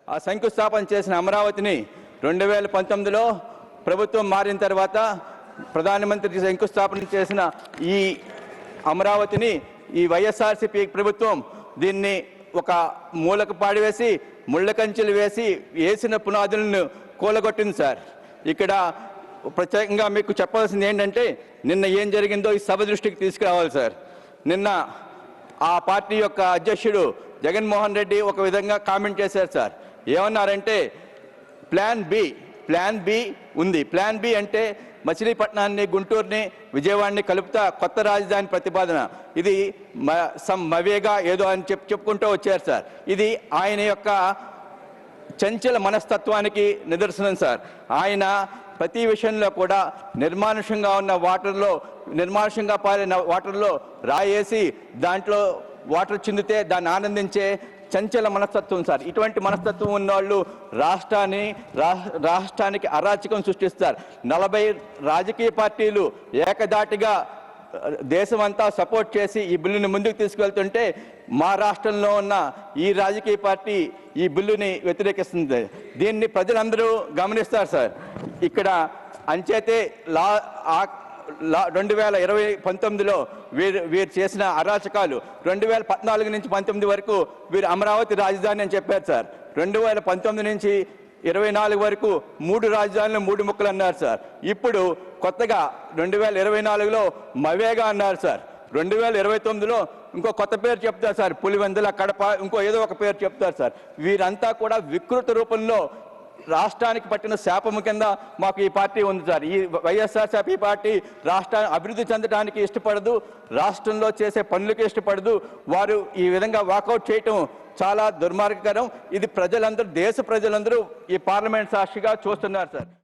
ఆ శంకుస్థాపన చేసిన అమరావతిని 2019లో ప్రభుత్వం మారిన తర్వాత ప్రధానమంత్రి శంకుస్థాపన చేసిన ఈ అమరావతిని ఈ వైఎస్ఆర్సీపీ ప్రభుత్వం దీన్ని ఒక మూలకు పాడివేసి ముళ్ళ కంచెలు వేసిన పునాదులను కూలగొట్టింది సార్. ఇక్కడ ప్రత్యేకంగా మీకు చెప్పాల్సింది ఏంటంటే నిన్న ఏం జరిగిందో ఈ సభ దృష్టికి తీసుకురావాలి సార్. నిన్న ఆ పార్టీ యొక్క అధ్యక్షుడు జగన్మోహన్ రెడ్డి ఒక విధంగా కామెంట్ చేశారు సార్. ఏమన్నారంటే ప్లాన్ బి ఉంది. ప్లాన్ బి అంటే మచిలీపట్నాన్ని, గుంటూరుని, విజయవాడని కలుపుతా కొత్త రాజధాని ప్రతిపాదన. ఇది మవేగా ఏదో అని చెప్పుకుంటూ వచ్చారు సార్. ఇది ఆయన యొక్క చంచల మనస్తత్వానికి నిదర్శనం సార్. ఆయన ప్రతి విషయంలో కూడా నిర్మానుషంగా పారిన వాటర్లో రాయేసి దాంట్లో వాటర్ చిందితే దాన్ని ఆనందించే చంచల మనస్తత్వం సార్. ఇటువంటి మనస్తత్వం ఉన్నవాళ్ళు రాష్ట్రానికి అరాచకం సృష్టిస్తారు. 40 రాజకీయ పార్టీలు ఏకదాటిగా దేశమంతా సపోర్ట్ చేసి ఈ బిల్లుని ముందుకు తీసుకెళ్తుంటే మా రాష్ట్రంలో ఉన్న ఈ రాజకీయ పార్టీ ఈ బిల్లుని వ్యతిరేకిస్తుంది. దీన్ని ప్రజలందరూ గమనిస్తారు సార్. ఇక్కడ అంచేతే 2019లో వీరు చేసిన అరాచకాలు 2014 నుంచి 19 వరకు వీరు అమరావతి రాజధాని అని చెప్పారు సార్. 2019 నుంచి 24 వరకు 3 రాజధానులు 3 ముక్కలు అన్నారు సార్. ఇప్పుడు కొత్తగా 2024లో మవేగా అన్నారు సార్. 2029లో ఇంకో కొత్త పేరు చెప్తారు సార్. పులివెందుల, కడప, ఇంకో ఏదో ఒక పేరు చెప్తారు సార్. వీరంతా కూడా వికృత రూపంలో రాష్ట్రానికి పట్టిన శాపము కింద మాకు ఈ పార్టీ ఉంది సార్. ఈ వైఎస్ఆర్సీపీ పార్టీ రాష్ట్రాన్ని అభివృద్ధి చెందడానికి ఇష్టపడదు, రాష్ట్రంలో చేసే పనులకి ఇష్టపడదు. వారు ఈ విధంగా వాకౌట్ చేయటం చాలా దుర్మార్గకరం. ఇది దేశ ప్రజలందరూ ఈ పార్లమెంట్ సాక్షిగా చూస్తున్నారు సార్.